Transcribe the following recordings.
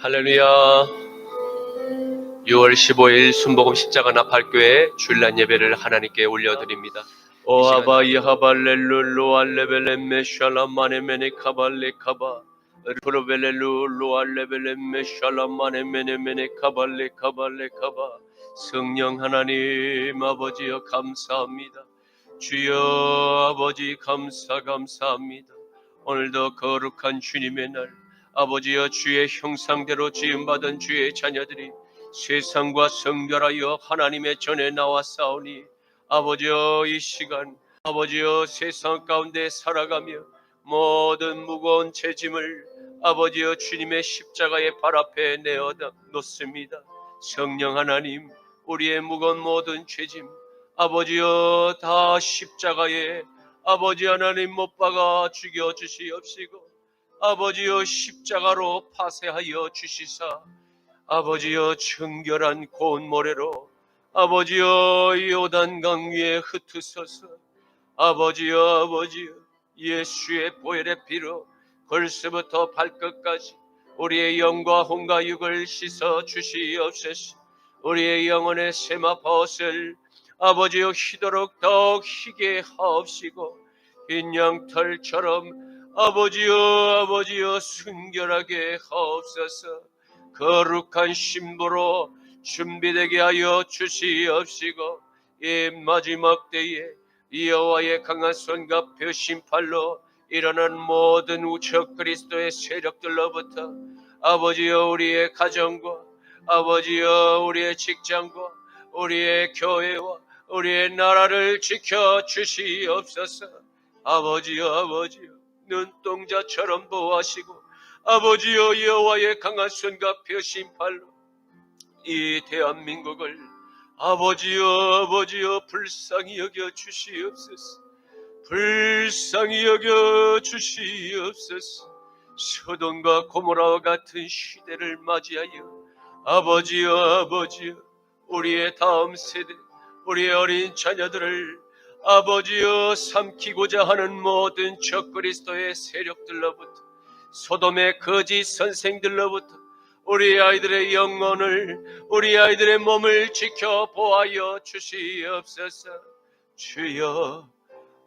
할렐루야. 6월 15일 순복음 십자가 나팔교회 주일날 예배를 하나님께 올려드립니다. 오하바 이하발렐룰로 알레벨렘메 샬라마네메네 카발레 카바 프로벨렐룰로 알레벨렘메 샬라마네메네메네 카발레 카발레 카바. 성령 하나님 아버지여 감사합니다. 주여 아버지 감사합니다. 오늘도 거룩한 주님의 날, 아버지여 주의 형상대로 지음받은 주의 자녀들이 세상과 성별하여 하나님의 전에 나와 싸우니, 아버지여 이 시간 아버지여 세상 가운데 살아가며 모든 무거운 죄짐을 아버지여 주님의 십자가의 발 앞에 내어 놓습니다. 성령 하나님, 우리의 무거운 모든 죄짐 아버지여 다 십자가에 아버지 하나님 못 박아 죽여 주시옵시고, 아버지여 십자가로 파쇄하여 주시사 아버지여 정결한 고운 모래로 아버지여 요단강 위에 흩으소서. 아버지여 예수의 보혈의 피로 벌써부터 발끝까지 우리의 영과 혼과 육을 씻어 주시옵소서. 우리의 영혼의 세마포옷을 아버지여 희도록 더욱 희게 하옵시고, 흰 양털처럼 아버지여 순결하게 하옵소서. 거룩한 신부로 준비되게 하여 주시옵시고, 이 마지막 때에 여호와의 강한 손과 표심팔로 일어난 모든 우적 그리스도의 세력들로부터 아버지여 우리의 가정과 아버지여 우리의 직장과 우리의 교회와 우리의 나라를 지켜 주시옵소서. 아버지여 눈동자처럼 보호하시고, 아버지여 여호와의 강한 손과 표심팔로 이 대한민국을 아버지여 불쌍히 여겨 주시옵소서. 불쌍히 여겨 주시옵소서. 소돔과 고모라와 같은 시대를 맞이하여 아버지여 우리의 다음 세대, 우리의 어린 자녀들을 아버지여 삼키고자 하는 모든 적그리스도의 세력들로부터, 소돔의 거짓 선생들로부터 우리 아이들의 영혼을, 우리 아이들의 몸을 지켜 보하여 주시옵소서. 주여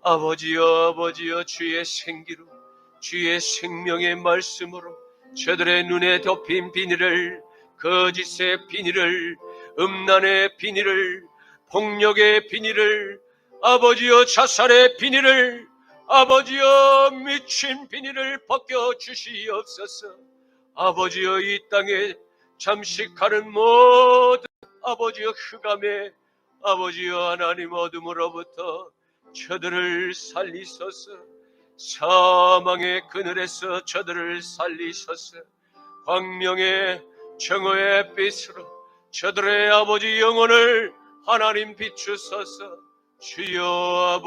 아버지여 주의 생기로, 주의 생명의 말씀으로 저들의 눈에 덮인 비닐을, 거짓의 비닐을, 음란의 비닐을, 폭력의 비닐을, 아버지여 자살의 비닐을, 아버지여 미친 비닐을 벗겨 주시옵소서. 아버지여 이 땅에 잠식하는 모든 아버지여 흑암의 아버지여 하나님 어둠으로부터 저들을 살리소서. 사망의 그늘에서 저들을 살리소서. 광명의 정오의 빛으로 저들의 아버지 영혼을 하나님 비추소서. 주여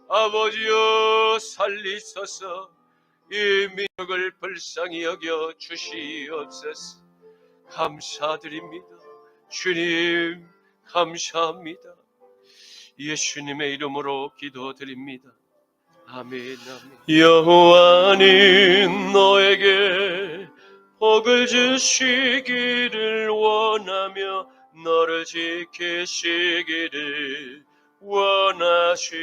아버지여 살리소서. 이 민족을 불쌍히 여겨 주시옵소서. 감사드립니다. 주님 감사합니다. 예수님의 이름으로 기도드립니다. 아멘. 여호와는 너에게 복을 주시기를 원하며 너를 지키시기를 원하시며,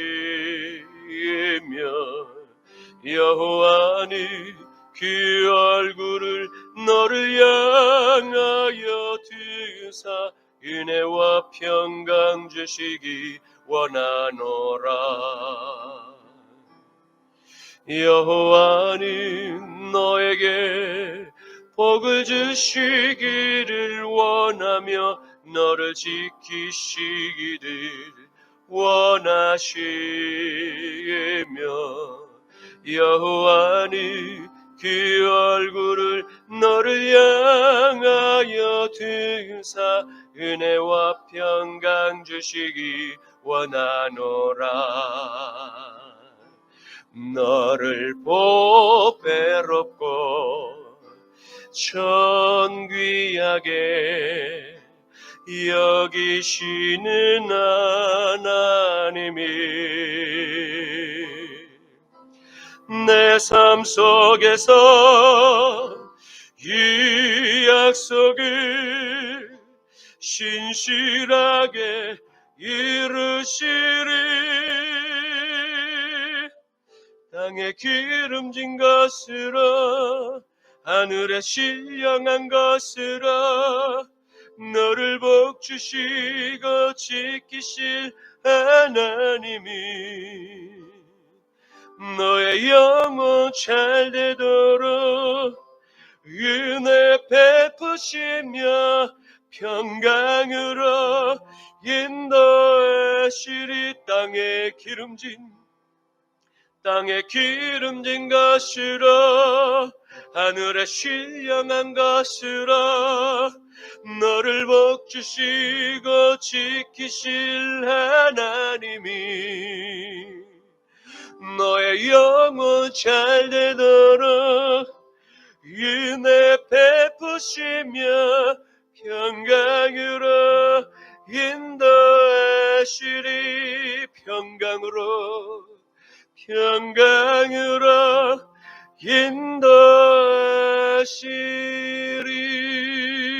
여호와는 그 얼굴을 너를 향하여 드사 은혜와 평강 주시기 원하노라. 여호와는 너에게 복을 주시기를 원하며 너를 지키시기를 원하시며, 여호와는 그 얼굴을 너를 향하여 드사 은혜와 평강 주시기 원하노라. 너를 보배롭고 존귀하게 여기시는 하나님이 내 삶 속에서 이 약속을 신실하게 이루시리. 땅에 기름진 것으로 하늘에 신령한 것으로 너를 복주시고 지키실 하나님이 너의 영혼 잘 되도록 은혜 베푸시며 평강으로 인도하시리. 땅에 기름진 것으로 하늘에 신령한 것으로 너를 복주시고 지키실 하나님이 너의 영혼 잘 되도록 은혜 베푸시며 평강으로 인도하시리. 평강으로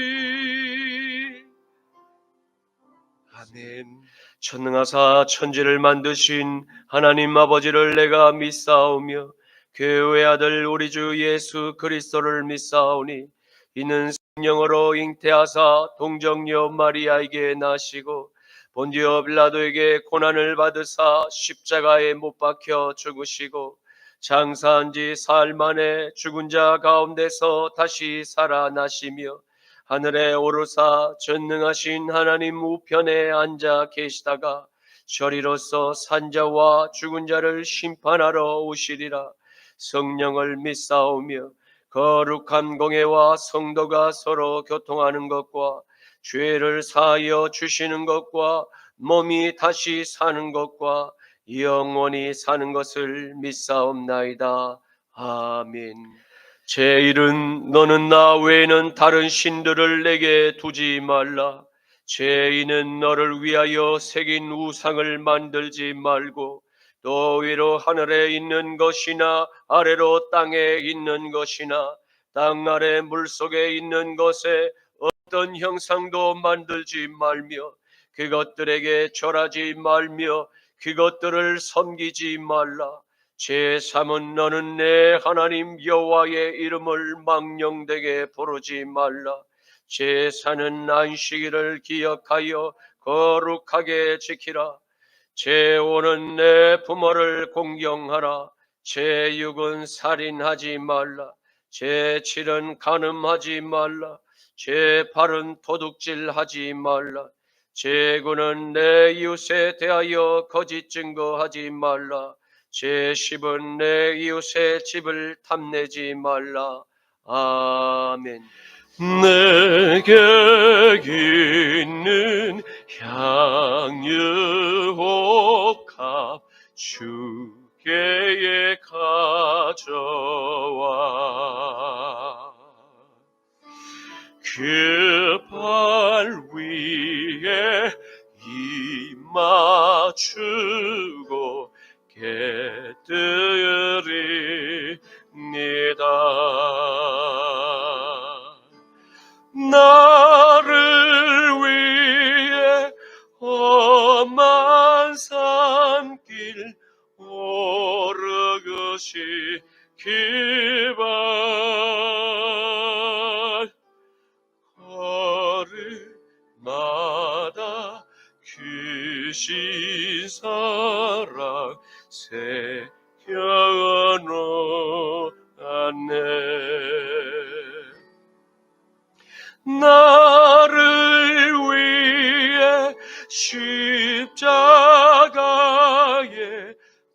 인도하시리. 아멘. 전능하사 천지를 만드신 하나님 아버지를 내가 믿사오며 그의 아들 우리 주 예수 그리스도를 믿사오니 이는 성령으로 잉태하사 동정녀 마리아에게 나시고 본디오 빌라도에게 고난을 받으사 십자가에 못 박혀 죽으시고 장사한 지 사흘 만에 죽은 자 가운데서 다시 살아나시며 하늘에 오르사 전능하신 하나님 우편에 앉아 계시다가 저리로서 산자와 죽은 자를 심판하러 오시리라. 성령을 믿사오며 거룩한 공회와 성도가 서로 교통하는 것과 죄를 사하여 주시는 것과 몸이 다시 사는 것과 영원히 사는 것을 믿사옵나이다. 아멘. 제1은 너는 나 외에는 다른 신들을 내게 두지 말라. 제2는 너를 위하여 새긴 우상을 만들지 말고 또 위로 하늘에 있는 것이나 아래로 땅에 있는 것이나 땅 아래 물속에 있는 것에 어떤 형상도 만들지 말며 그것들에게 절하지 말며 그것들을 섬기지 말라. 제3은 너는 내 하나님 여호와의 이름을 망령되게 부르지 말라. 제4는 안식일을 기억하여 거룩하게 지키라. 제5는 내 부모를 공경하라. 제6은 살인하지 말라. 제7은 간음하지 말라. 제8은 도둑질하지 말라. 제9는 내 이웃에 대하여 거짓 증거하지 말라. 제10은 내 이웃의 집을 탐내지 말라. 아멘. 내게 있는 향유옥합 주께에 가져와 그 발 위에 입맞추고 깨뜨리니다. 나를 위해 험한 산길 오르시기발 걸음마다 귀신 사랑 새겨놓았네. 나를 위해 십자가에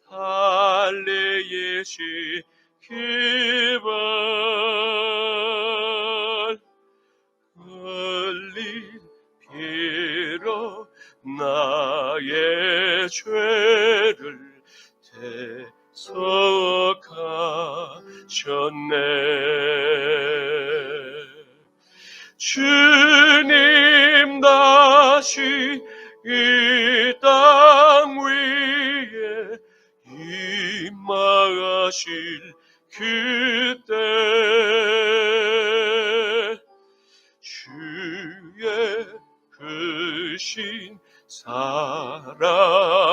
달리시기발 흘린 피로 나의 죄를 대속하셨네. 주님 다시 이 땅 위에 임하실 그때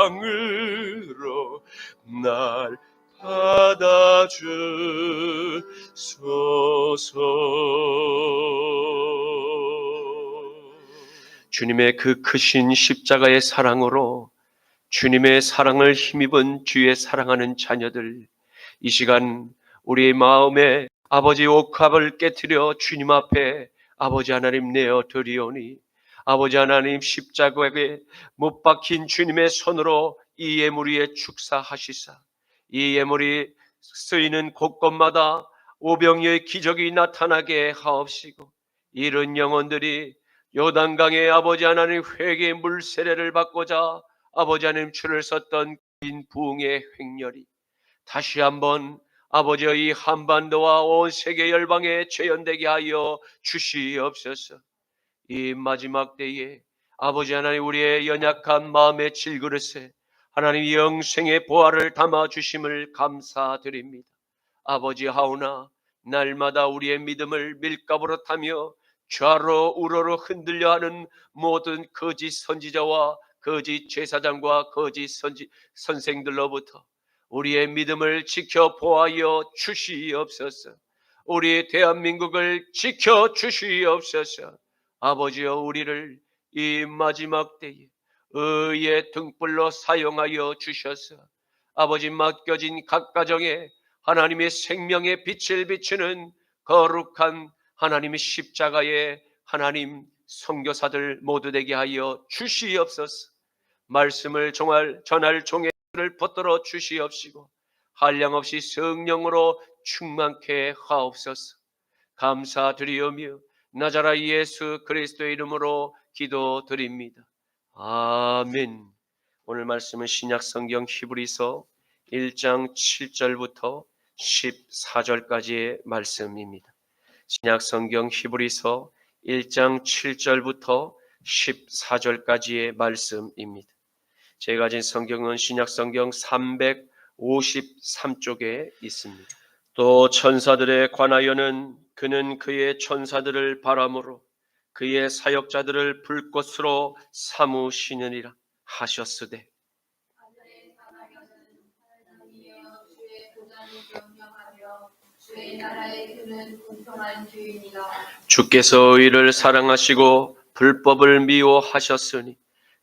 사랑으로 날 받아주소서. 주님의 그 크신 십자가의 사랑으로 주님의 사랑을 힘입은 주의 사랑하는 자녀들, 이 시간 우리의 마음에 아버지 옥합을 깨뜨려 주님 앞에 아버지 하나님 내어 드리오니, 아버지 하나님 십자가에 못 박힌 주님의 손으로 이 예물 위에 축사하시사 이 예물이 쓰이는 곳곳마다 오병이의 기적이 나타나게 하옵시고, 이런 영혼들이 요단강의 아버지 하나님 회개의 물 세례를 받고자 아버지 하나님 줄을 섰던 긴 부흥의 횡렬이 다시 한번 아버지의 이 한반도와 온 세계 열방에 재현되게 하여 주시옵소서. 이 마지막 때에 아버지 하나님 우리의 연약한 마음의 질그릇에 하나님 영생의 보화를 담아 주심을 감사드립니다. 아버지 하오나 날마다 우리의 믿음을 밀가부로 타며 좌로 우로로 흔들려 하는 모든 거짓 선지자와 거짓 제사장과 거짓 선생들로부터 우리의 믿음을 지켜 보하여 주시옵소서. 우리 대한민국을 지켜 주시옵소서. 아버지여, 우리를 이 마지막 때에 의의 등불로 사용하여 주셔서 아버지 맡겨진 각 가정에 하나님의 생명의 빛을 비추는 거룩한 하나님의 십자가의 하나님 선교사들 모두 되게 하여 주시옵소서. 말씀을 전할 종의 를 붙들어 주시옵시고 한량없이 성령으로 충만케 하옵소서. 감사드리오며 나자라 예수 그리스도의 이름으로 기도드립니다. 아멘. 오늘 말씀은 신약 성경 히브리서 1장 7절부터 14절까지의 말씀입니다. 신약 성경 히브리서 1장 7절부터 14절까지의 말씀입니다. 제가 가진 성경은 신약 성경 353쪽에 있습니다. 또 천사들에 관하여는 그는 그의 천사들을 바람으로 그의 사역자들을 불꽃으로 삼으시느니라 하셨으되, 주께서 의를 사랑하시고 불법을 미워하셨으니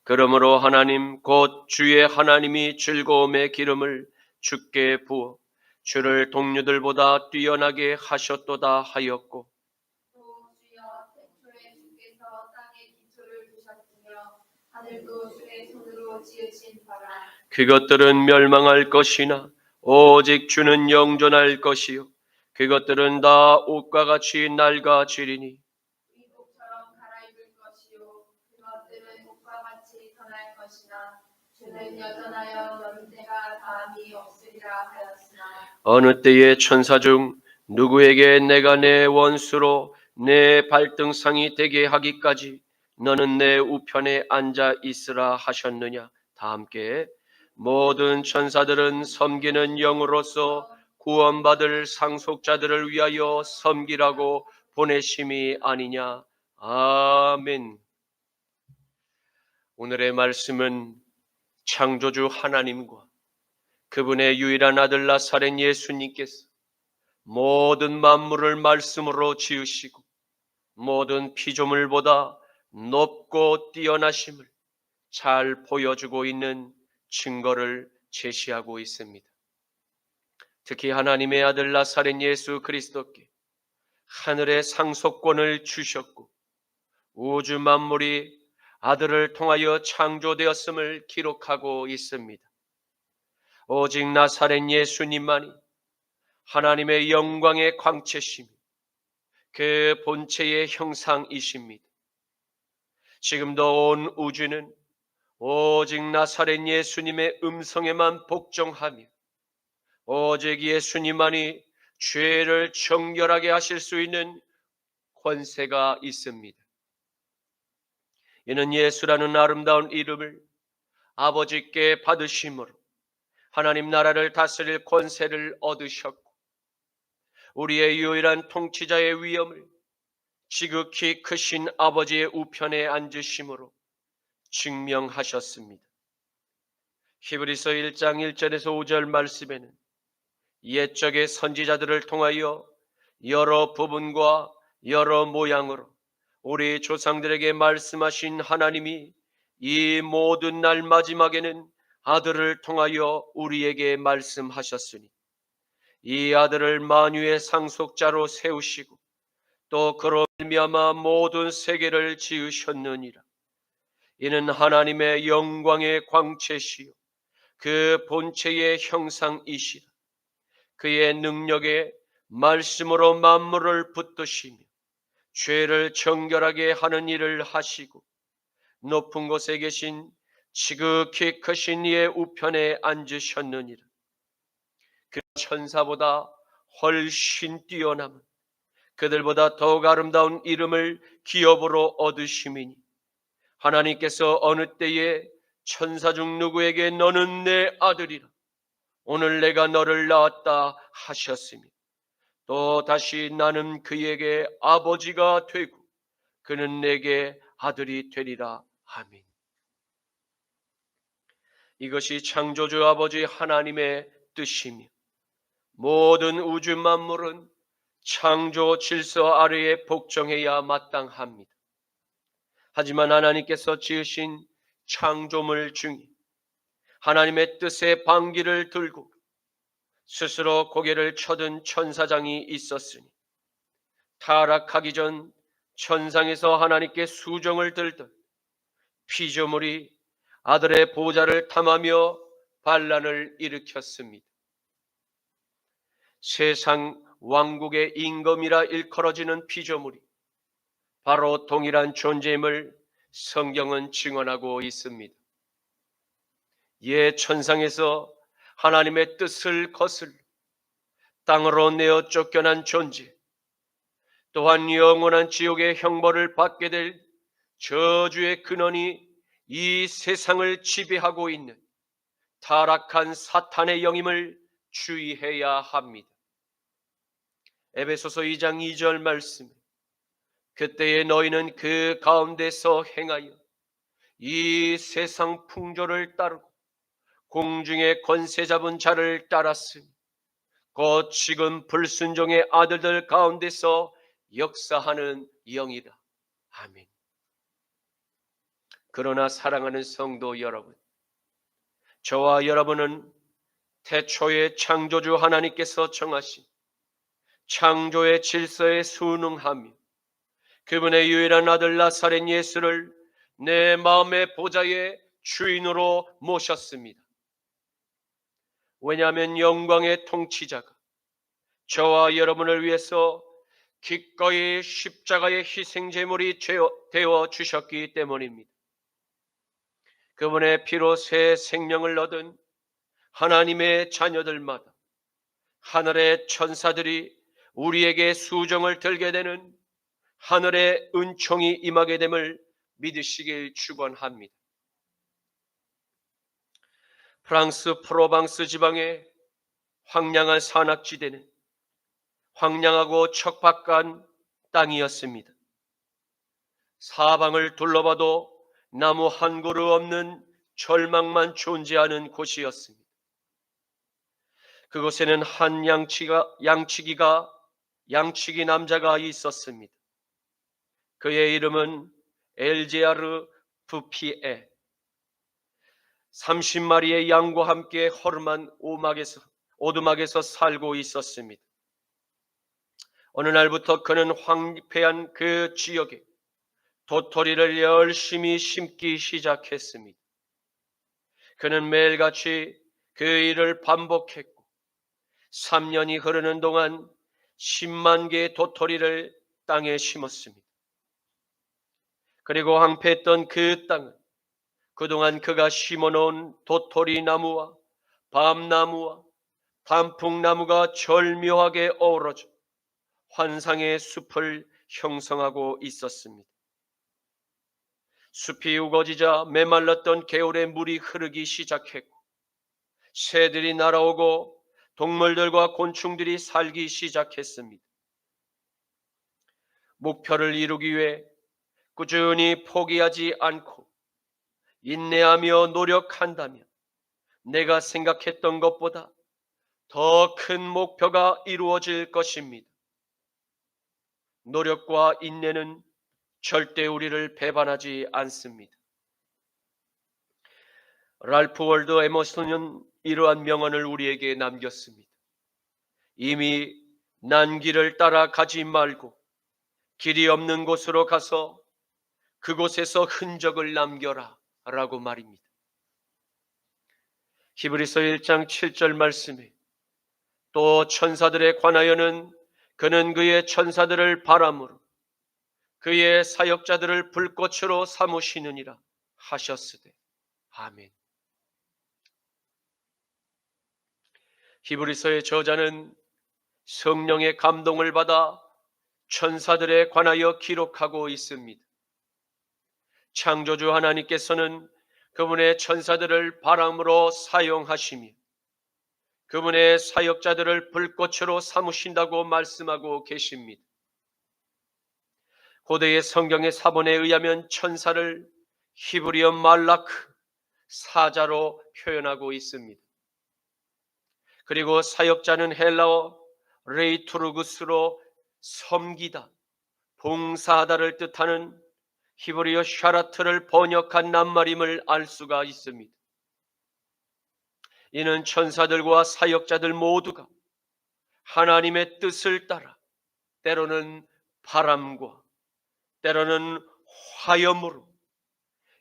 그러므로 하나님 곧 주의 하나님이 즐거움의 기름을 주께 부어 주를 동료들보다 뛰어나게 하셨도다 하였고, 또 주여 태초에 주께서 땅에 기초를 두셨으며 하늘도 주의 손으로 지으신 바라. 그것들은 멸망할 것이나 오직 주는 영존할 것이요 그것들은 다 옷과 같이 낡아지리니 의복처럼 갈아입을 것이요 그것들은 옷과 같이 변할 것이나 주는 여전하여 어느 때가 다함이 없으리라 하였으나, 어느 때에 천사 중 누구에게 내가 내 원수로 내 발등상이 되게 하기까지 너는 내 우편에 앉아 있으라 하셨느냐. 다 함께 모든 천사들은 섬기는 영으로서 구원받을 상속자들을 위하여 섬기라고 보내심이 아니냐. 아멘. 오늘의 말씀은 창조주 하나님과 그분의 유일한 아들 나사렛 예수님께서 모든 만물을 말씀으로 지으시고 모든 피조물보다 높고 뛰어나심을 잘 보여주고 있는 증거를 제시하고 있습니다. 특히 하나님의 아들 나사렛 예수 그리스도께 하늘의 상속권을 주셨고 우주 만물이 아들을 통하여 창조되었음을 기록하고 있습니다. 오직 나사렛 예수님만이 하나님의 영광의 광채시며 그 본체의 형상이십니다. 지금도 온 우주는 오직 나사렛 예수님의 음성에만 복종하며 오직 예수님만이 죄를 정결하게 하실 수 있는 권세가 있습니다. 이는 예수라는 아름다운 이름을 아버지께 받으심으로 하나님 나라를 다스릴 권세를 얻으셨고 우리의 유일한 통치자의 위엄을 지극히 크신 아버지의 우편에 앉으심으로 증명하셨습니다. 히브리서 1장 1절에서 5절 말씀에는 옛적의 선지자들을 통하여 여러 부분과 여러 모양으로 우리 조상들에게 말씀하신 하나님이 이 모든 날 마지막에는 아들을 통하여 우리에게 말씀하셨으니 이 아들을 만유의 상속자로 세우시고 또 그로 말미암아 모든 세계를 지으셨느니라. 이는 하나님의 영광의 광채시요 그 본체의 형상이시라. 그의 능력의 말씀으로 만물을 붙드시며 죄를 정결하게 하는 일을 하시고 높은 곳에 계신 지극히 크신 이의 우편에 앉으셨느니라. 그 천사보다 훨씬 뛰어남은 그들보다 더욱 아름다운 이름을 기업으로 얻으심이니 하나님께서 어느 때에 천사 중 누구에게 너는 내 아들이라 오늘 내가 너를 낳았다 하셨으며 또 다시 나는 그에게 아버지가 되고 그는 내게 아들이 되리라. 아멘. 이것이 창조주 아버지 하나님의 뜻이며 모든 우주 만물은 창조 질서 아래에 복종해야 마땅합니다. 하지만 하나님께서 지으신 창조물 중에 하나님의 뜻의 방귀를 들고 스스로 고개를 쳐든 천사장이 있었으니 타락하기 전 천상에서 하나님께 수정을 들던 피조물이 아들의 보좌를 탐하며 반란을 일으켰습니다. 세상 왕국의 임금이라 일컬어지는 피조물이 바로 동일한 존재임을 성경은 증언하고 있습니다. 옛 천상에서 하나님의 뜻을 거슬러 땅으로 내어 쫓겨난 존재, 또한 영원한 지옥의 형벌을 받게 될 저주의 근원이 이 세상을 지배하고 있는 타락한 사탄의 영임을 주의해야 합니다. 에베소서 2장 2절 말씀, 그때에 너희는 그 가운데서 행하여 이 세상 풍조를 따르고 공중의 권세 잡은 자를 따랐으니 곧 지금 불순종의 아들들 가운데서 역사하는 영이라. 아멘. 그러나 사랑하는 성도 여러분, 저와 여러분은 태초에 창조주 하나님께서 정하신 창조의 질서에 순응하며 그분의 유일한 아들 나사렛 예수를 내 마음의 보좌의 주인으로 모셨습니다. 왜냐하면 영광의 통치자가 저와 여러분을 위해서 기꺼이 십자가의 희생제물이 되어 주셨기 때문입니다. 그분의 피로 새 생명을 얻은 하나님의 자녀들마다 하늘의 천사들이 우리에게 수정을 들게 되는 하늘의 은총이 임하게 됨을 믿으시길 축원합니다. 프랑스 프로방스 지방의 황량한 산악지대는 황량하고 척박한 땅이었습니다. 사방을 둘러봐도 나무 한 그루 없는 절망만 존재하는 곳이었습니다. 그곳에는 한 양치기 남자가 있었습니다. 그의 이름은 엘제아르 부피에. 30마리의 양과 함께 허름한 오두막에서 살고 있었습니다. 어느 날부터 그는 황폐한 그 지역에 도토리를 열심히 심기 시작했습니다. 그는 매일같이 그 일을 반복했고 3년이 흐르는 동안 10만 개의 도토리를 땅에 심었습니다. 그리고 황폐했던 그 땅은 그동안 그가 심어놓은 도토리 나무와 밤나무와 단풍나무가 절묘하게 어우러져 환상의 숲을 형성하고 있었습니다. 숲이 우거지자 메말랐던 개울에 물이 흐르기 시작했고 새들이 날아오고 동물들과 곤충들이 살기 시작했습니다. 목표를 이루기 위해 꾸준히 포기하지 않고 인내하며 노력한다면 내가 생각했던 것보다 더 큰 목표가 이루어질 것입니다. 노력과 인내는 절대 우리를 배반하지 않습니다. 랄프 월드 에머슨은 이러한 명언을 우리에게 남겼습니다. 이미 난 길을 따라 가지 말고 길이 없는 곳으로 가서 그곳에서 흔적을 남겨라 라고 말입니다. 히브리서 1장 7절 말씀에 또 천사들에 관하여는 그는 그의 천사들을 바람으로 그의 사역자들을 불꽃으로 삼으시느니라 하셨으되. 아멘. 히브리서의 저자는 성령의 감동을 받아 천사들에 관하여 기록하고 있습니다. 창조주 하나님께서는 그분의 천사들을 바람으로 사용하시며 그분의 사역자들을 불꽃으로 삼으신다고 말씀하고 계십니다. 고대의 성경의 사본에 의하면 천사를 히브리어 말라크, 사자로 표현하고 있습니다. 그리고 사역자는 헬라어 레이투르구스로 섬기다, 봉사하다를 뜻하는 히브리어 샤라트를 번역한 낱말임을 알 수가 있습니다. 이는 천사들과 사역자들 모두가 하나님의 뜻을 따라 때로는 바람과 때로는 화염으로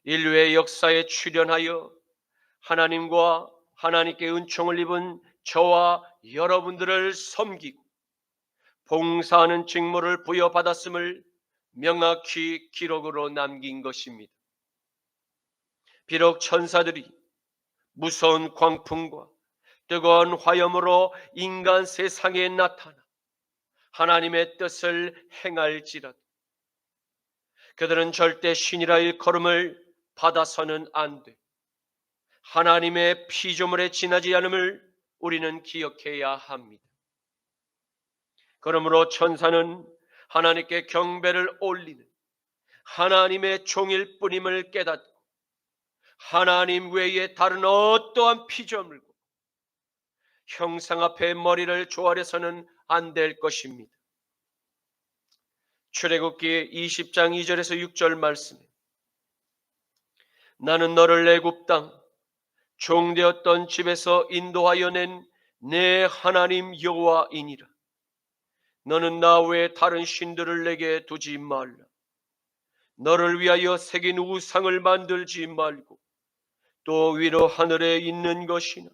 인류의 역사에 출연하여 하나님과 하나님께 은총을 입은 저와 여러분들을 섬기고 봉사하는 직무를 부여받았음을 명확히 기록으로 남긴 것입니다. 비록 천사들이 무서운 광풍과 뜨거운 화염으로 인간 세상에 나타나 하나님의 뜻을 행할지라도 그들은 절대 신이라 일컬음을 받아서는 안 돼. 하나님의 피조물에 지나지 않음을 우리는 기억해야 합니다. 그러므로 천사는 하나님께 경배를 올리는 하나님의 종일 뿐임을 깨닫고 하나님 외에 다른 어떠한 피조물과 형상 앞에 머리를 조아려서는 안 될 것입니다. 출애굽기 20장 2절에서 6절 말씀에 나는 너를 애굽 땅 종되었던 집에서 인도하여 낸 내 하나님 여호와이니라. 너는 나 외에 다른 신들을 내게 두지 말라. 너를 위하여 새긴 우상을 만들지 말고 또 위로 하늘에 있는 것이나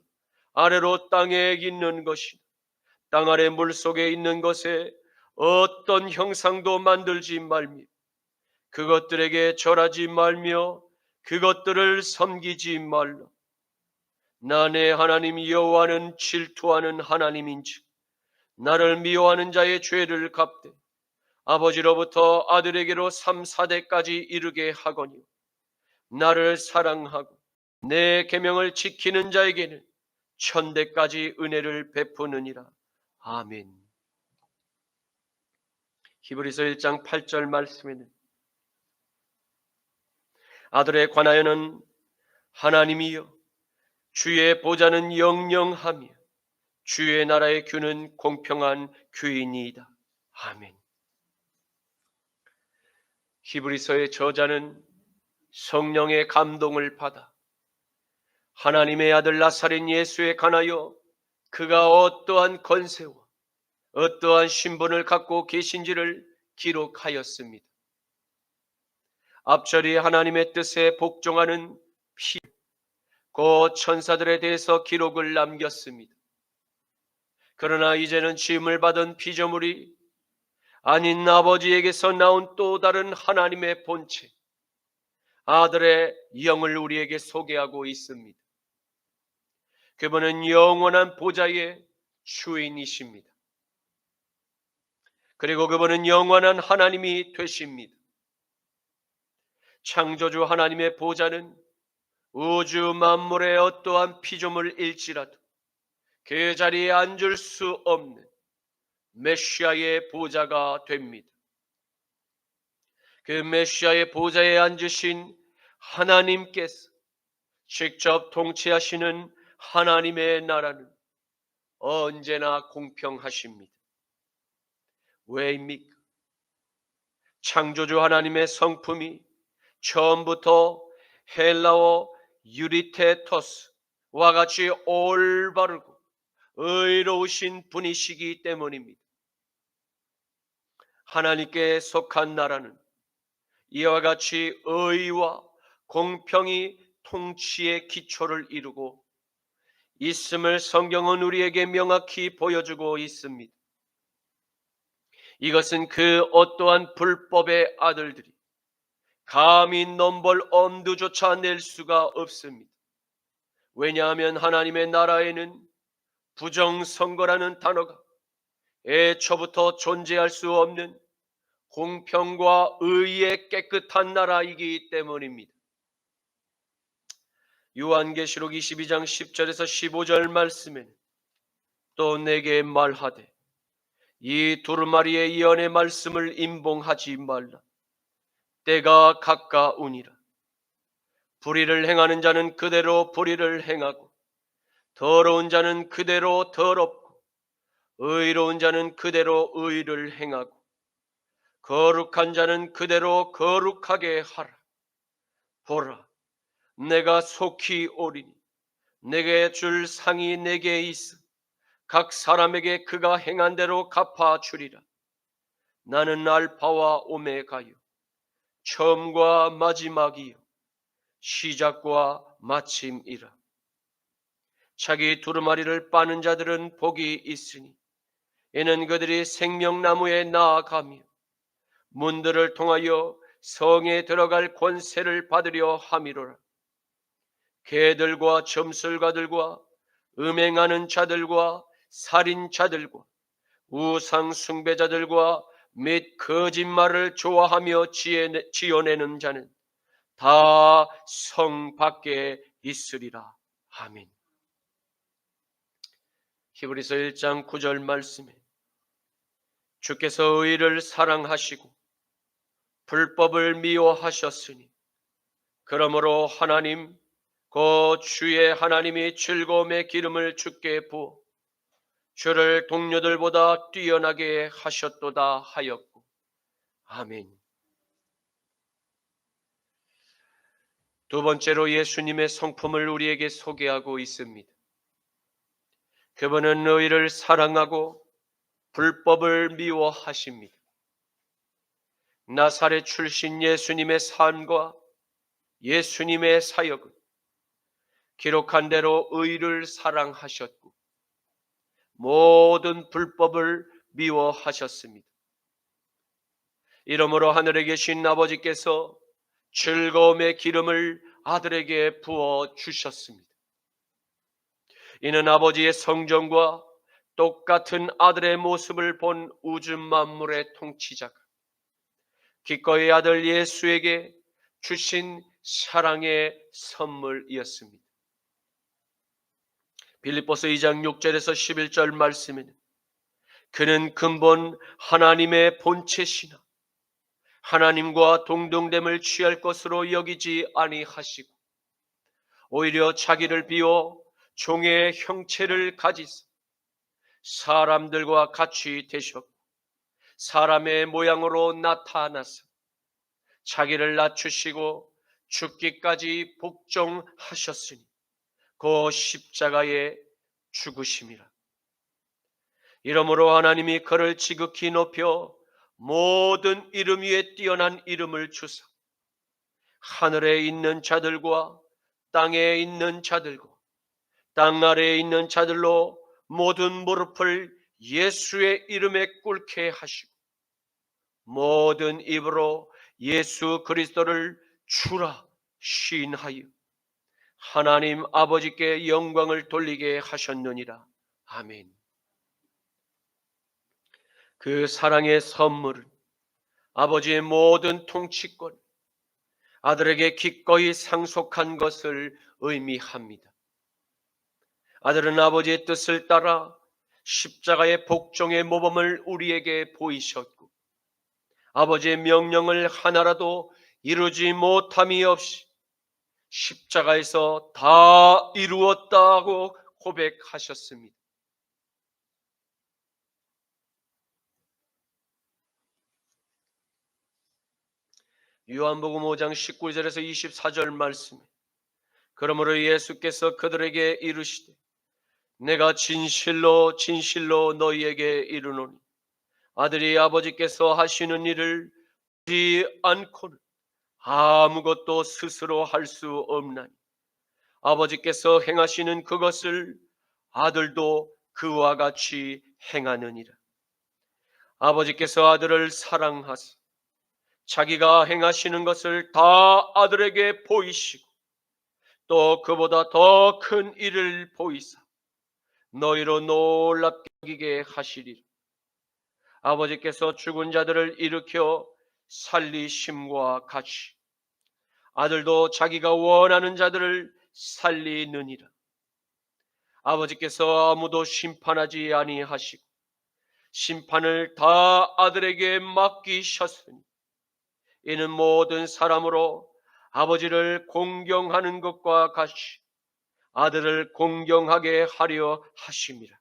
아래로 땅에 있는 것이나 땅 아래 물속에 있는 것에 어떤 형상도 만들지 말며 그것들에게 절하지 말며 그것들을 섬기지 말라. 나 내 하나님 여호와는 질투하는 하나님인즉 나를 미워하는 자의 죄를 갚되 아버지로부터 아들에게로 3, 4대까지 이르게 하거니와 나를 사랑하고 내 계명을 지키는 자에게는 1000대까지 은혜를 베푸느니라. 아멘. 히브리서 1장 8절 말씀에는 아들에 관하여는 하나님이여 주의 보좌는 영영하며 주의 나라의 규는 공평한 규이니이다. 아멘. 히브리서의 저자는 성령의 감동을 받아 하나님의 아들 나사렛 예수에 관하여 그가 어떠한 권세와 어떠한 신분을 갖고 계신지를 기록하였습니다. 앞절이 하나님의 뜻에 복종하는 피, 곧 천사들에 대해서 기록을 남겼습니다. 그러나 이제는 지음을 받은 피조물이 아닌 아버지에게서 나온 또 다른 하나님의 본체, 아들의 영을 우리에게 소개하고 있습니다. 그분은 영원한 보좌의 주인이십니다. 그리고 그분은 영원한 하나님이 되십니다. 창조주 하나님의 보좌는 우주 만물의 어떠한 피조물일지라도 그 자리에 앉을 수 없는 메시아의 보좌가 됩니다. 그 메시아의 보좌에 앉으신 하나님께서 직접 통치하시는 하나님의 나라는 언제나 공평하십니다. 왜입니까? 창조주 하나님의 성품이 처음부터 헬라어 유리테토스와 같이 올바르고 의로우신 분이시기 때문입니다. 하나님께 속한 나라는 이와 같이 의와 공평이 통치의 기초를 이루고 있음을 성경은 우리에게 명확히 보여주고 있습니다. 이것은 그 어떠한 불법의 아들들이 감히 넘볼 엄두조차 낼 수가 없습니다. 왜냐하면 하나님의 나라에는 부정선거라는 단어가 애초부터 존재할 수 없는 공평과 의의 깨끗한 나라이기 때문입니다. 요한계시록 22장 10절에서 15절 말씀에는 또 내게 말하되 이 두루마리의 예언의 말씀을 임봉하지 말라. 때가 가까우니라. 불의를 행하는 자는 그대로 불의를 행하고 더러운 자는 그대로 더럽고 의로운 자는 그대로 의를 행하고 거룩한 자는 그대로 거룩하게 하라. 보라, 내가 속히 오리니 내게 줄 상이 내게 있어 각 사람에게 그가 행한 대로 갚아주리라. 나는 알파와 오메가요 처음과 마지막이요 시작과 마침이라. 자기 두루마리를 빠는 자들은 복이 있으니 이는 그들이 생명나무에 나아가며 문들을 통하여 성에 들어갈 권세를 받으려 함이로라. 개들과 점술가들과 음행하는 자들과 살인자들과 우상 숭배자들과 및 거짓말을 좋아하며 지어내는 자는 다 성 밖에 있으리라. 아멘. 히브리서 1장 9절 말씀에 주께서 의를 사랑하시고 불법을 미워하셨으니 그러므로 하나님 그 주의 하나님이 즐거움의 기름을 주께 부어 주를 동료들보다 뛰어나게 하셨도다 하였고. 아멘. 두 번째로 예수님의 성품을 우리에게 소개하고 있습니다. 그분은 의를 사랑하고 불법을 미워하십니다. 나사렛 출신 예수님의 삶과 예수님의 사역은 기록한 대로 의를 사랑하셨고 모든 불법을 미워하셨습니다. 이러므로 하늘에 계신 아버지께서 즐거움의 기름을 아들에게 부어 주셨습니다. 이는 아버지의 성정과 똑같은 아들의 모습을 본 우주 만물의 통치자가 기꺼이 아들 예수에게 주신 사랑의 선물이었습니다. 빌립보서 2장 6절에서 11절 말씀에는 그는 근본 하나님의 본체시나 하나님과 동등됨을 취할 것으로 여기지 아니하시고 오히려 자기를 비워 종의 형체를 가지사 사람들과 같이 되셨고 사람의 모양으로 나타나서 자기를 낮추시고 죽기까지 복종하셨으니 그 십자가에 죽으심이라. 이러므로 하나님이 그를 지극히 높여 모든 이름 위에 뛰어난 이름을 주사 하늘에 있는 자들과 땅에 있는 자들과 땅 아래에 있는 자들로 모든 무릎을 예수의 이름에 꿇게 하시고 모든 입으로 예수 그리스도를 주라 시인하여 하나님 아버지께 영광을 돌리게 하셨느니라. 아멘. 그 사랑의 선물은 아버지의 모든 통치권, 아들에게 기꺼이 상속한 것을 의미합니다. 아들은 아버지의 뜻을 따라 십자가의 복종의 모범을 우리에게 보이셨고 아버지의 명령을 하나라도 이루지 못함이 없이 십자가에서 다 이루었다고 고백하셨습니다. 요한복음 5장 19절에서 24절 말씀. 그러므로 예수께서 그들에게 이르시되 내가 진실로 진실로 너희에게 이르노니 아들이 아버지께서 하시는 일을 보지 않고는 아무것도 스스로 할 수 없나니 아버지께서 행하시는 그것을 아들도 그와 같이 행하느니라. 아버지께서 아들을 사랑하사 자기가 행하시는 것을 다 아들에게 보이시고 또 그보다 더 큰 일을 보이사 너희로 놀랍게 여기게 하시리라. 아버지께서 죽은 자들을 일으켜 살리심과 같이 아들도 자기가 원하는 자들을 살리느니라. 아버지께서 아무도 심판하지 아니하시고 심판을 다 아들에게 맡기셨으니 이는 모든 사람으로 아버지를 공경하는 것과 같이 아들을 공경하게 하려 하심이라.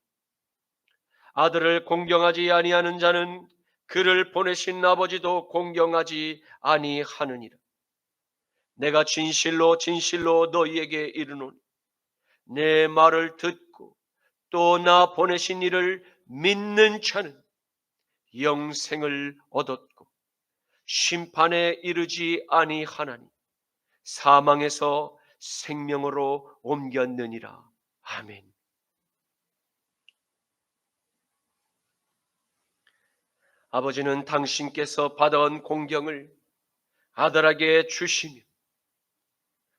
아들을 공경하지 아니하는 자는 그를 보내신 아버지도 공경하지 아니하느니라. 내가 진실로 진실로 너희에게 이르노니 내 말을 듣고 또 나 보내신 이를 믿는 자는 영생을 얻었고 심판에 이르지 아니하나니 사망에서 생명으로 옮겼느니라. 아멘. 아버지는 당신께서 받아온 공경을 아들에게 주시며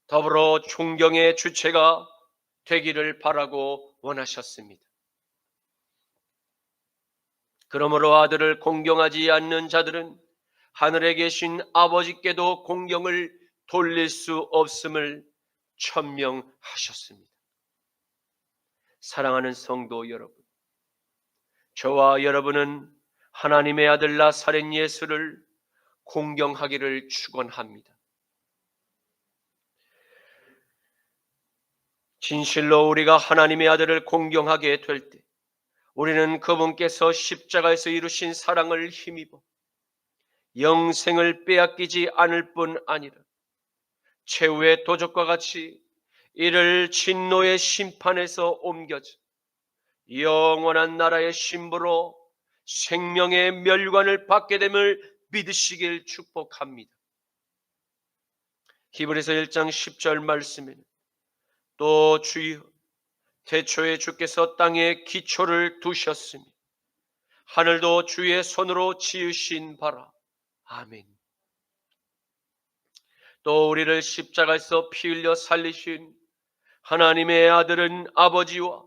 더불어 존경의 주체가 되기를 바라고 원하셨습니다. 그러므로 아들을 공경하지 않는 자들은 하늘에 계신 아버지께도 공경을 돌릴 수 없음을 천명하셨습니다. 사랑하는 성도 여러분, 저와 여러분은 하나님의 아들 나사렛 예수를 공경하기를 축원합니다. 진실로 우리가 하나님의 아들을 공경하게 될 때 우리는 그분께서 십자가에서 이루신 사랑을 힘입어 영생을 빼앗기지 않을 뿐 아니라 최후의 도적과 같이 이를 진노의 심판에서 옮겨져 영원한 나라의 신부로 생명의 멸관을 받게 됨을 믿으시길 축복합니다. 히브리서 1장 10절 말씀에는 또 주여 태초에 주께서 땅에 기초를 두셨으니 하늘도 주의 손으로 지으신 바라. 아멘. 또 우리를 십자가에서 피 흘려 살리신 하나님의 아들은 아버지와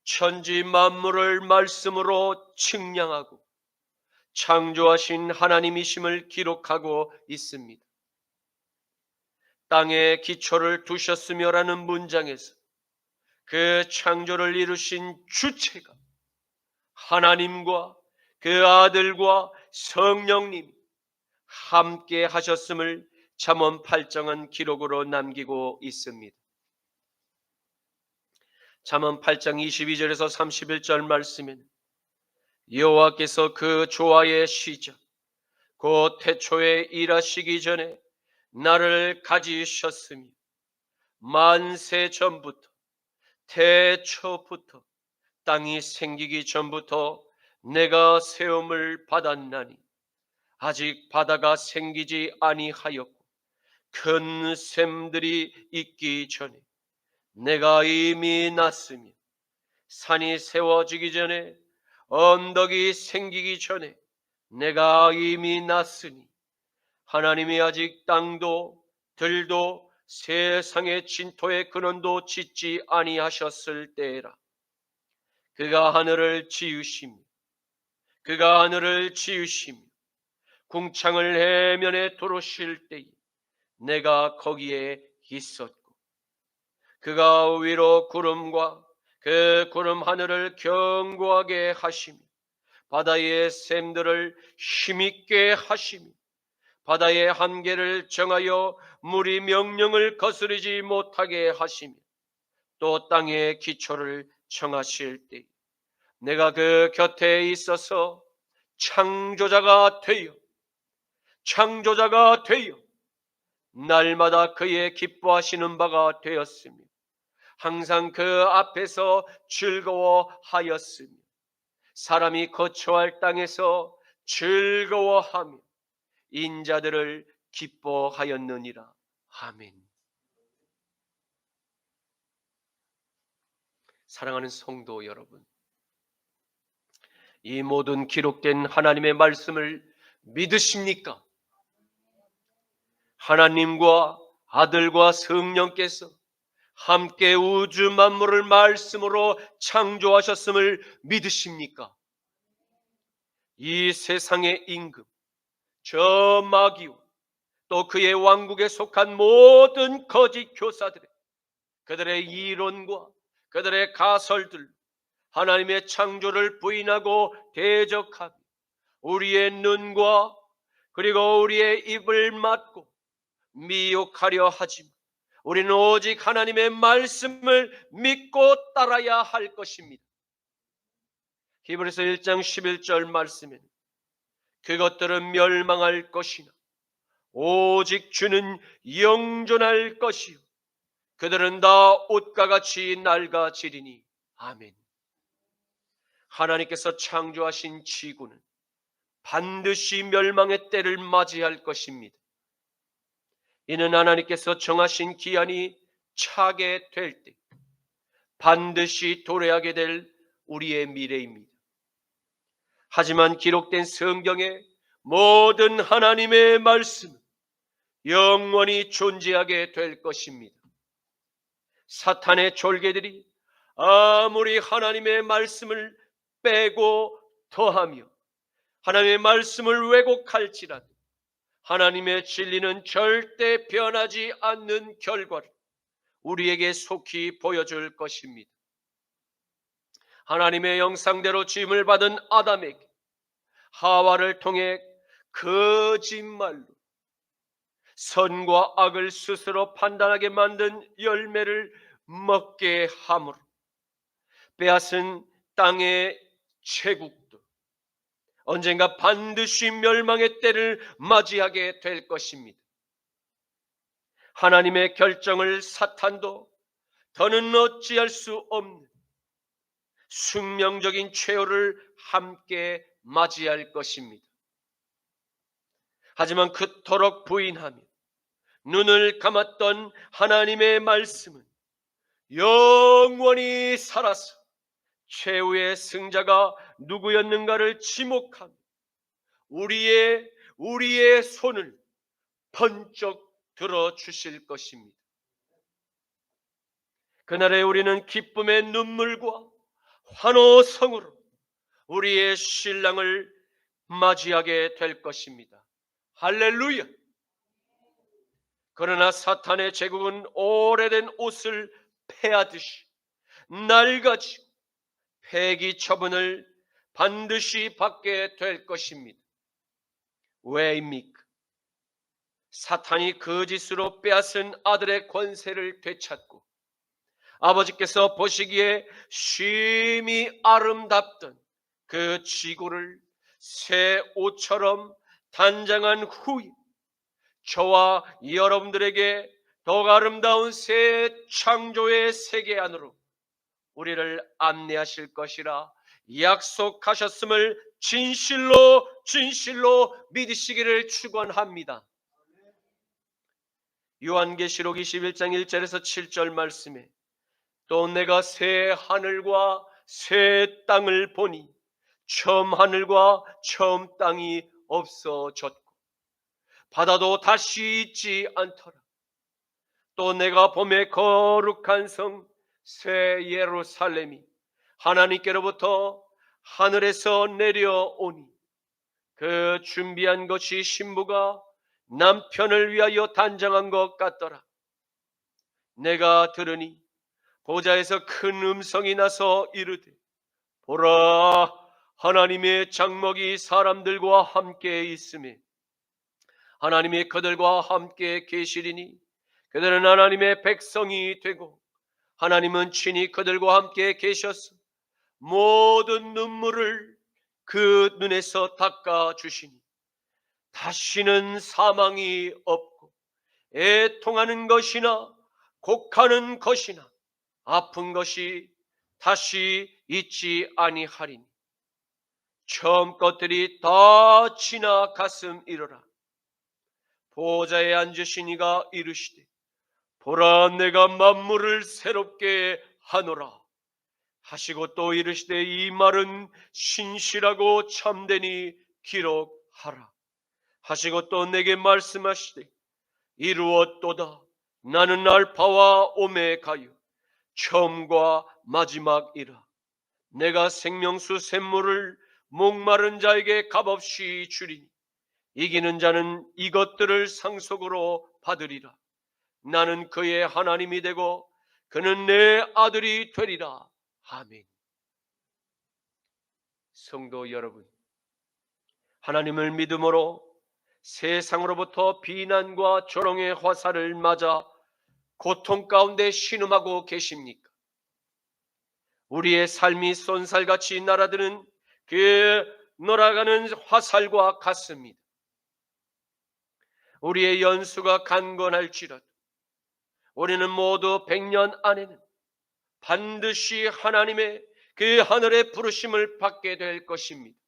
천지 만물을 말씀으로 측량하고 창조하신 하나님이심을 기록하고 있습니다. 땅에 기초를 두셨으며라는 문장에서 그 창조를 이루신 주체가 하나님과 그 아들과 성령님이 함께 하셨음을 잠언 8장은 기록으로 남기고 있습니다. 잠언 8장 22절에서 31절 말씀에는 여호와께서 그 조화의 시작 곧 태초에 일하시기 전에 나를 가지셨으며 만세 전부터 태초부터 땅이 생기기 전부터 내가 세움을 받았나니 아직 바다가 생기지 아니하였고 큰 샘들이 있기 전에 내가 이미 났으며 산이 세워지기 전에 언덕이 생기기 전에 내가 이미 났으니 하나님이 아직 땅도 들도 세상의 진토의 근원도 짓지 아니하셨을 때라. 그가 하늘을 지으시며 궁창을 해면에 두르실 때에 내가 거기에 있었고 그가 위로 구름과 그 구름 하늘을 견고하게 하시며 바다의 샘들을 힘있게 하시며 바다의 한계를 정하여 물이 명령을 거스르지 못하게 하시며 또 땅의 기초를 정하실 때 내가 그 곁에 있어서 창조자가 되어 날마다 그의 기뻐하시는 바가 되었으며 항상 그 앞에서 즐거워하였으며 사람이 거처할 땅에서 즐거워하며 인자들을 기뻐하였느니라. 아멘. 사랑하는 성도 여러분, 이 모든 기록된 하나님의 말씀을 믿으십니까? 하나님과 아들과 성령께서 함께 우주 만물을 말씀으로 창조하셨음을 믿으십니까? 이 세상의 임금, 저 마귀와 또 그의 왕국에 속한 모든 거짓 교사들의 그들의 이론과 그들의 가설들 하나님의 창조를 부인하고 대적하며 우리의 눈과 그리고 우리의 입을 막고 미혹하려 하지만 우리는 오직 하나님의 말씀을 믿고 따라야 할 것입니다. 히브리서 1장 11절 말씀에는 그것들은 멸망할 것이나 오직 주는 영존할 것이요 그들은 다 옷과 같이 낡아지리니. 아멘. 하나님께서 창조하신 지구는 반드시 멸망의 때를 맞이할 것입니다. 이는 하나님께서 정하신 기한이 차게 될 때 반드시 도래하게 될 우리의 미래입니다. 하지만 기록된 성경의 모든 하나님의 말씀은 영원히 존재하게 될 것입니다. 사탄의 졸개들이 아무리 하나님의 말씀을 빼고 더하며 하나님의 말씀을 왜곡할지라도 하나님의 진리는 절대 변하지 않는 결과를 우리에게 속히 보여줄 것입니다. 하나님의 형상대로 지음을 받은 아담에게 하와를 통해 거짓말로 선과 악을 스스로 판단하게 만든 열매를 먹게 함으로 빼앗은 땅의 제국도 언젠가 반드시 멸망의 때를 맞이하게 될 것입니다. 하나님의 결정을 사탄도 더는 어찌할 수 없는 숙명적인 최후를 함께 맞이할 것입니다. 하지만 그토록 부인하며 눈을 감았던 하나님의 말씀은 영원히 살아서 최후의 승자가 누구였는가를 지목하며 우리의 손을 번쩍 들어주실 것입니다. 그날에 우리는 기쁨의 눈물과 환호성으로 우리의 신랑을 맞이하게 될 것입니다. 할렐루야! 그러나 사탄의 제국은 오래된 옷을 패하듯이 낡아지고 폐기 처분을 반드시 받게 될 것입니다. 왜입니까? 사탄이 거짓으로 빼앗은 아들의 권세를 되찾고 아버지께서 보시기에 심히 아름답던 그 지구를 새 옷처럼 단장한 후에 저와 여러분들에게 더욱 아름다운 새 창조의 세계 안으로 우리를 안내하실 것이라 약속하셨음을 진실로 믿으시기를 축원합니다. 요한계시록 21장 1절에서 7절 말씀에 또 내가 새 하늘과 새 땅을 보니 처음 하늘과 처음 땅이 없어졌고 바다도 다시 있지 않더라. 또 내가 봄에 거룩한 성 새 예루살렘이 하나님께로부터 하늘에서 내려오니 그 준비한 것이 신부가 남편을 위하여 단장한 것 같더라. 내가 들으니 보좌에서 큰 음성이 나서 이르되 보라 하나님의 장막이 사람들과 함께 있으며 하나님이 그들과 함께 계시리니 그들은 하나님의 백성이 되고 하나님은 친히 그들과 함께 계셔서 모든 눈물을 그 눈에서 닦아 주시니 다시는 사망이 없고 애통하는 것이나 곡하는 것이나 아픈 것이 다시 있지 아니하리니 처음 것들이 다 지나갔음이로라. 보좌에 앉으신 이가 이르시되 보라 내가 만물을 새롭게 하노라 하시고 또 이르시되 이 말은 신실하고 참되니 기록하라 하시고 또 내게 말씀하시되 이루었도다. 나는 알파와 오메가요 처음과 마지막이라. 내가 생명수 샘물을 목마른 자에게 값없이 주리니 이기는 자는 이것들을 상속으로 받으리라. 나는 그의 하나님이 되고 그는 내 아들이 되리라. 아멘. 성도 여러분, 하나님을 믿음으로 세상으로부터 비난과 조롱의 화살을 맞아 고통 가운데 신음하고 계십니까? 우리의 삶이 쏜살같이 날아드는 그 날아가는 화살과 같습니다. 우리의 연수가 강건할지라도 우리는 모두 100년 안에는 반드시 하나님의 그 하늘의 부르심을 받게 될 것입니다.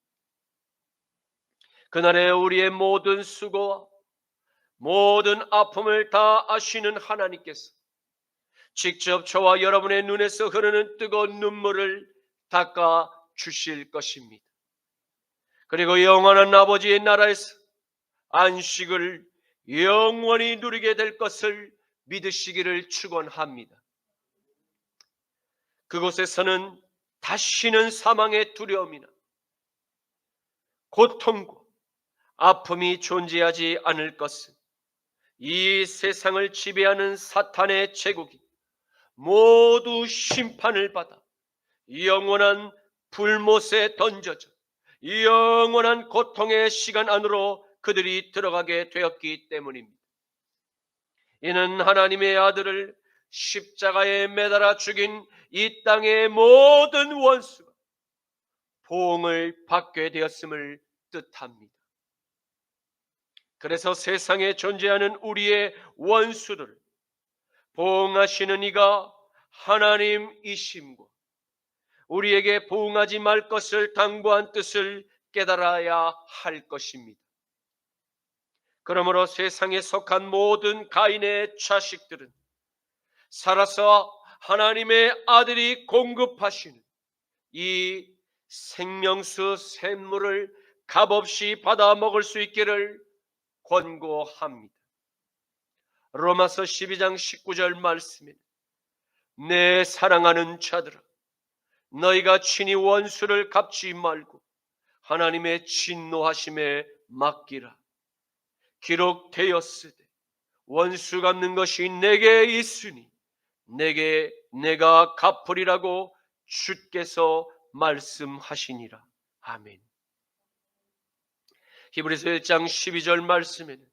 그날에 우리의 모든 수고와 모든 아픔을 다 아시는 하나님께서 직접 저와 여러분의 눈에서 흐르는 뜨거운 눈물을 닦아 주실 것입니다. 그리고 영원한 아버지의 나라에서 안식을 영원히 누리게 될 것을 믿으시기를 축원합니다. 그곳에서는 다시는 사망의 두려움이나 고통과 아픔이 존재하지 않을 것은 이 세상을 지배하는 사탄의 제국이 모두 심판을 받아 영원한 불못에 던져져 영원한 고통의 시간 안으로 그들이 들어가게 되었기 때문입니다. 이는 하나님의 아들을 십자가에 매달아 죽인 이 땅의 모든 원수가 보응을 받게 되었음을 뜻합니다. 그래서 세상에 존재하는 우리의 원수들을 보응하시는 이가 하나님이심과 우리에게 보응하지 말 것을 당부한 뜻을 깨달아야 할 것입니다. 그러므로 세상에 속한 모든 가인의 자식들은 살아서 하나님의 아들이 공급하시는 이 생명수 샘물을 값없이 받아 먹을 수 있기를 권고합니다. 로마서 12장 19절 말씀에 내 사랑하는 자들아 너희가 친히 원수를 갚지 말고 하나님의 진노하심에 맡기라. 기록되었으되 원수 갚는 것이 내게 있으니 내게 내가 갚으리라고 주께서 말씀하시니라. 아멘. 히브리서 1장 12절 말씀에는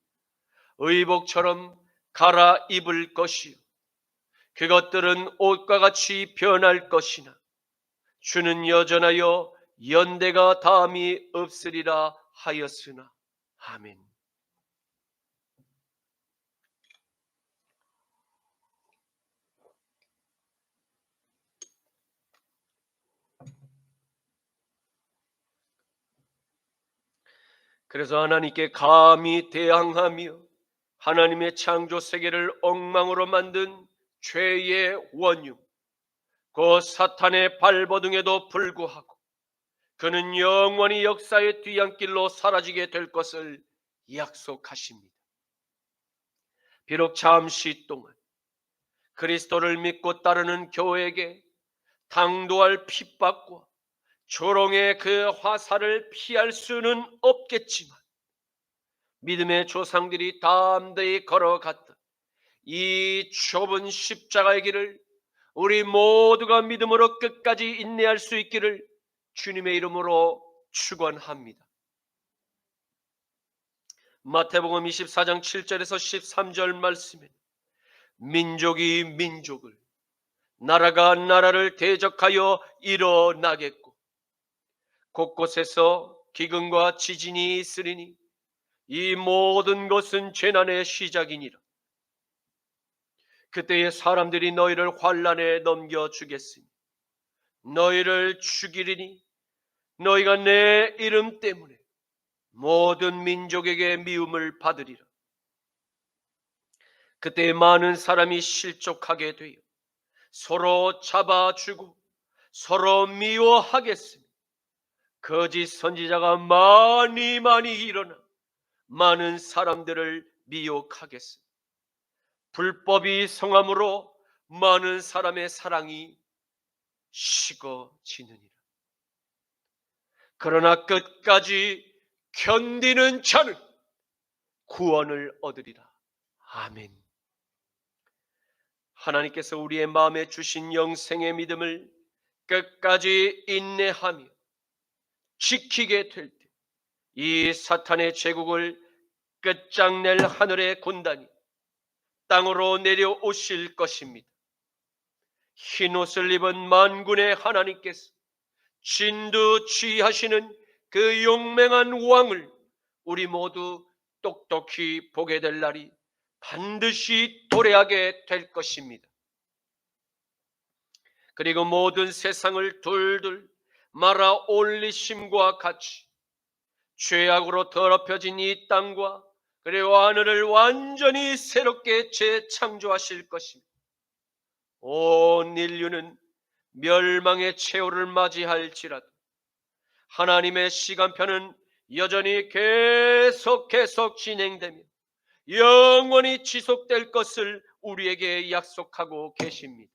의복처럼 갈아입을 것이요 그것들은 옷과 같이 변할 것이나 주는 여전하여 연대가 다함이 없으리라 하였으나. 아멘. 그래서 하나님께 감히 대항하며 하나님의 창조 세계를 엉망으로 만든 죄의 원흉 그 사탄의 발버둥에도 불구하고 그는 영원히 역사의 뒤안길로 사라지게 될 것을 약속하십니다. 비록 잠시 동안 그리스도를 믿고 따르는 교회에게 당도할 핍박과 조롱의 그 화살을 피할 수는 없겠지만 믿음의 조상들이 담대히 걸어갔던 이 좁은 십자가의 길을 우리 모두가 믿음으로 끝까지 인내할 수 있기를 주님의 이름으로 축원합니다. 마태복음 24장 7절에서 13절 말씀에 민족이 민족을, 나라가 나라를 대적하여 일어나겠고 곳곳에서 기근과 지진이 있으리니 이 모든 것은 재난의 시작이니라. 그때에 사람들이 너희를 환난에 넘겨주겠으니 너희를 죽이리니 너희가 내 이름 때문에 모든 민족에게 미움을 받으리라. 그때 많은 사람이 실족하게 되어 서로 잡아주고 서로 미워하겠으며 거짓 선지자가 많이 일어나 많은 사람들을 미혹하겠으며 불법이 성함으로 많은 사람의 사랑이 식어지느니라. 그러나 끝까지 견디는 자는 구원을 얻으리라. 아멘. 하나님께서 우리의 마음에 주신 영생의 믿음을 끝까지 인내하며 지키게 될 때 이 사탄의 제국을 끝장낼 하늘의 군단이 땅으로 내려오실 것입니다. 흰옷을 입은 만군의 하나님께서 진두지휘하시는 그 용맹한 왕을 우리 모두 똑똑히 보게 될 날이 반드시 도래하게 될 것입니다. 그리고 모든 세상을 둘둘 말아 올리심과 같이 죄악으로 더럽혀진 이 땅과 그리고 하늘을 완전히 새롭게 재창조하실 것입니다. 온 인류는 멸망의 최후를 맞이할지라도 하나님의 시간표는 여전히 계속 진행되며 영원히 지속될 것을 우리에게 약속하고 계십니다.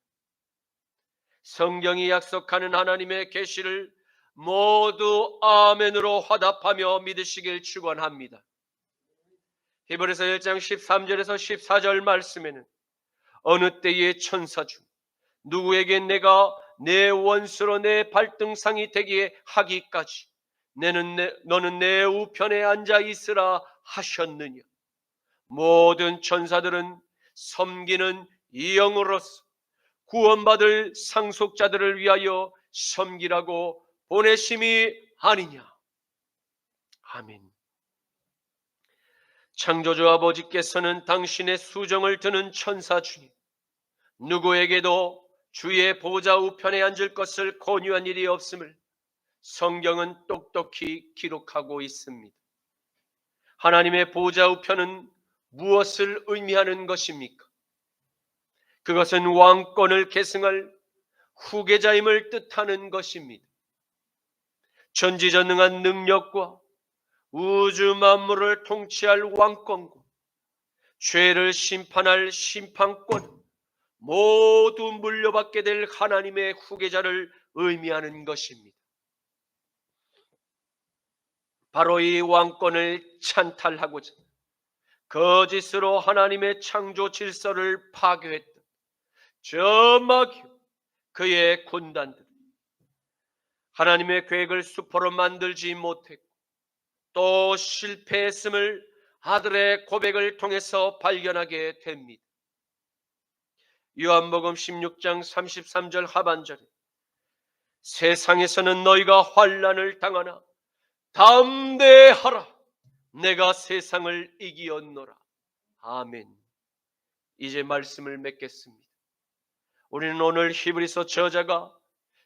성경이 약속하는 하나님의 계시를 모두 아멘으로 화답하며 믿으시길 축원합니다. 히브리서 1장 13절에서 14절 말씀에는 어느 때의 천사 중 누구에게 내가 내 원수로 내 발등상이 되게 하기까지 너는 내 우편에 앉아 있으라 하셨느냐. 모든 천사들은 섬기는 이 영으로서 구원받을 상속자들을 위하여 섬기라고 보내심이 아니냐. 아멘. 창조주 아버지께서는 당신의 수정을 드는 천사 중에 누구에게도 주의 보좌 우편에 앉을 것을 권유한 일이 없음을 성경은 똑똑히 기록하고 있습니다. 하나님의 보좌 우편은 무엇을 의미하는 것입니까? 그것은 왕권을 계승할 후계자임을 뜻하는 것입니다. 전지전능한 능력과 우주 만물을 통치할 왕권과 죄를 심판할 심판권 모두 물려받게 될 하나님의 후계자를 의미하는 것입니다. 바로 이 왕권을 찬탈하고자 거짓으로 하나님의 창조 질서를 파괴했던 저 마귀 그의 군단들, 하나님의 계획을 수포로 만들지 못했고 또 실패했음을 아들의 고백을 통해서 발견하게 됩니다. 요한복음 16장 33절 하반절에 세상에서는 너희가 환난을 당하나 담대하라 내가 세상을 이기었노라. 아멘. 이제 말씀을 맺겠습니다. 우리는 오늘 히브리서 저자가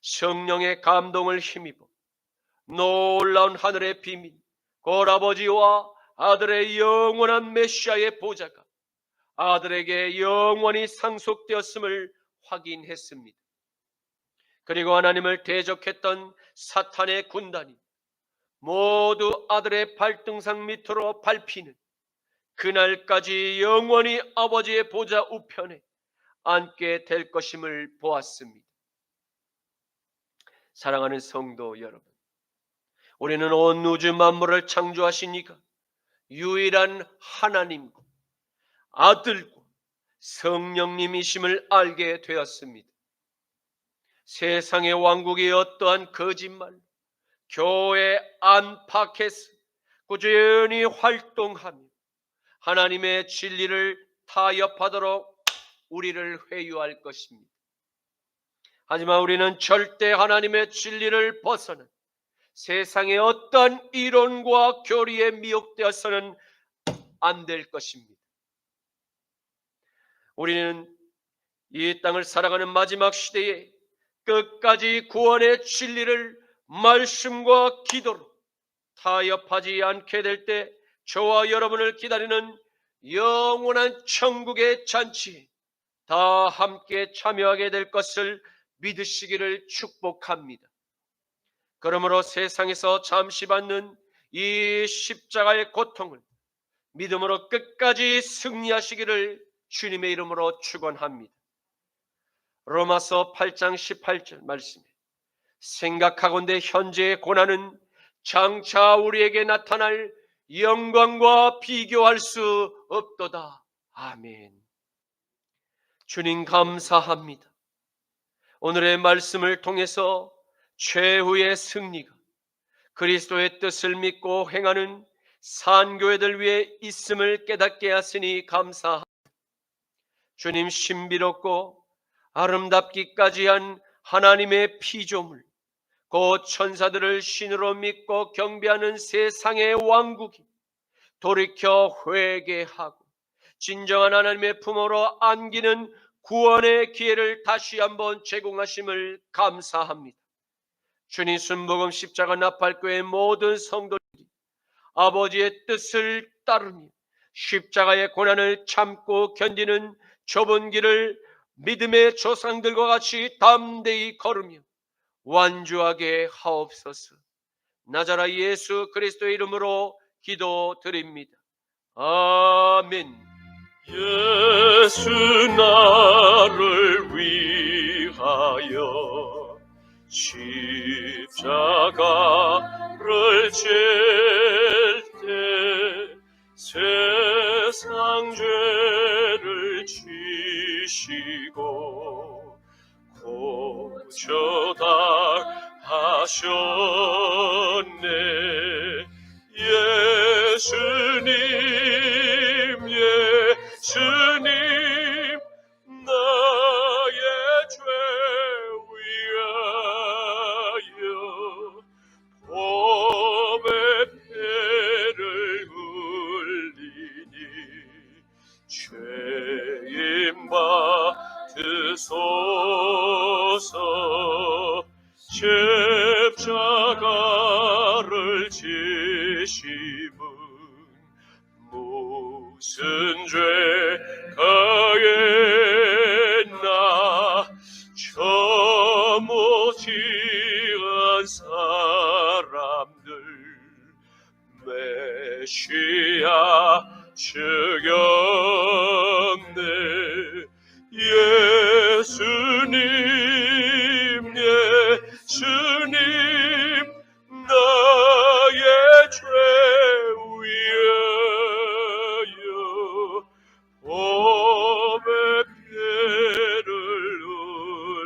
성령의 감동을 힘입어 놀라운 하늘의 비밀, 곧 아버지와 아들의 영원한 메시아의 보좌가 아들에게 영원히 상속되었음을 확인했습니다. 그리고 하나님을 대적했던 사탄의 군단이 모두 아들의 발등상 밑으로 밟히는 그날까지 영원히 아버지의 보좌 우편에 앉게 될 것임을 보았습니다. 사랑하는 성도 여러분, 우리는 온 우주 만물을 창조하신 이가 유일한 하나님과 아들과 성령님이심을 알게 되었습니다. 세상의 왕국이 어떠한 거짓말, 교회 안팎에서 꾸준히 활동하며 하나님의 진리를 타협하도록 우리를 회유할 것입니다. 하지만 우리는 절대 하나님의 진리를 벗어나 세상의 어떤 이론과 교리에 미혹되어서는 안 될 것입니다. 우리는 이 땅을 살아가는 마지막 시대에 끝까지 구원의 진리를 말씀과 기도로 타협하지 않게 될 때 저와 여러분을 기다리는 영원한 천국의 잔치에 다 함께 참여하게 될 것을 믿으시기를 축복합니다. 그러므로 세상에서 잠시 받는 이 십자가의 고통을 믿음으로 끝까지 승리하시기를 주님의 이름으로 축원합니다. 로마서 8장 18절 말씀에 생각하건대 현재의 고난은 장차 우리에게 나타날 영광과 비교할 수 없도다. 아멘. 주님 감사합니다. 오늘의 말씀을 통해서 최후의 승리가 그리스도의 뜻을 믿고 행하는 산교회들 위해 있음을 깨닫게 하시니 감사합니다. 주님, 신비롭고 아름답기까지 한 하나님의 피조물, 곧 천사들을 신으로 믿고 경배하는 세상의 왕국이 돌이켜 회개하고 진정한 하나님의 품으로 안기는 구원의 기회를 다시 한번 제공하심을 감사합니다. 주님, 순복음 십자가 나팔교회 모든 성도들이 아버지의 뜻을 따르며 십자가의 고난을 참고 견디는 좁은 길을 믿음의 조상들과 같이 담대히 걸으며 완주하게 하옵소서. 나자라 예수 그리스도의 이름으로 기도드립니다. 아멘. 예수 나를 위하여 십자가를 질 때 세상 죄를 지시고 고쳐다 하셨네. 예수님 예수님 나의 죄 위하여 보배 배를 흘리니 죄인 받으소서. 십자가를 지심은 무슨 죄가였나. 저 못지은 사람들 메시아 죽였네. 예수님 예수님 나의 죄 위하여 보배 배를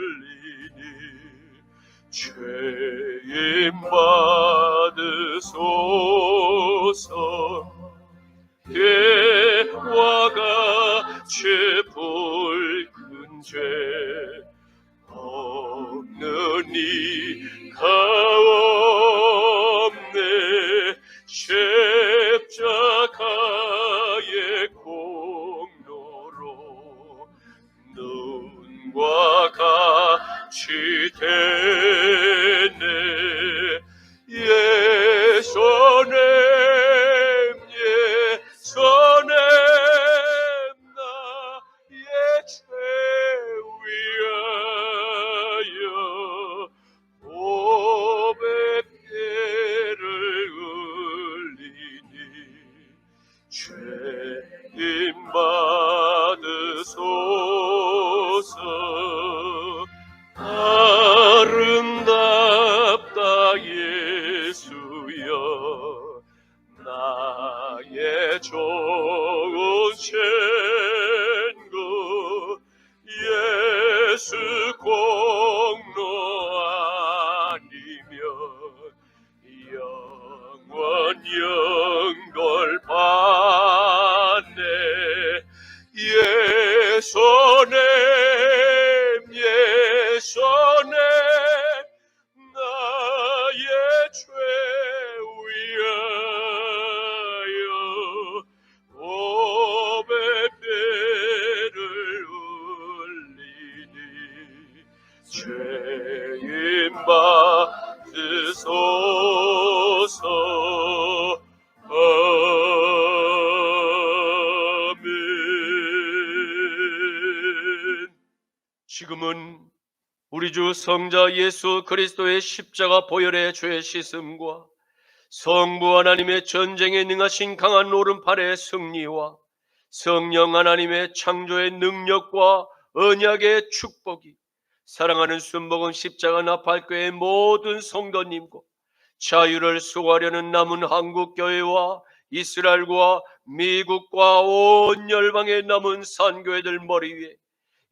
흘리니 죄인 받으소서. 개와 같이 붉은 죄 없는 이가 없네. 십자가의 공로로 눈과 같이 되네. 예수님 예수님 나의 죄 위하여 보배 배를 흘리니 죄인 받으소서. 아름답다 예수여 나의 좋은 친구. 예수 공로 아니면 영원 영걸 받네. 주소서. 아멘. 지금은 우리 주 성자 예수 그리스도의 십자가 보혈의 죄 씻음과 성부 하나님의 전쟁에 능하신 강한 오른팔의 승리와 성령 하나님의 창조의 능력과 언약의 축복이 사랑하는 순복음 십자가 나팔교회 모든 성도님과 자유를 수호하려는 남은 한국교회와 이스라엘과 미국과 온 열방의 남은 산교회들 머리 위에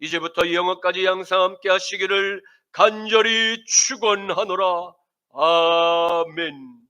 이제부터 영원까지 항상 함께 하시기를 간절히 축원하노라. 아멘.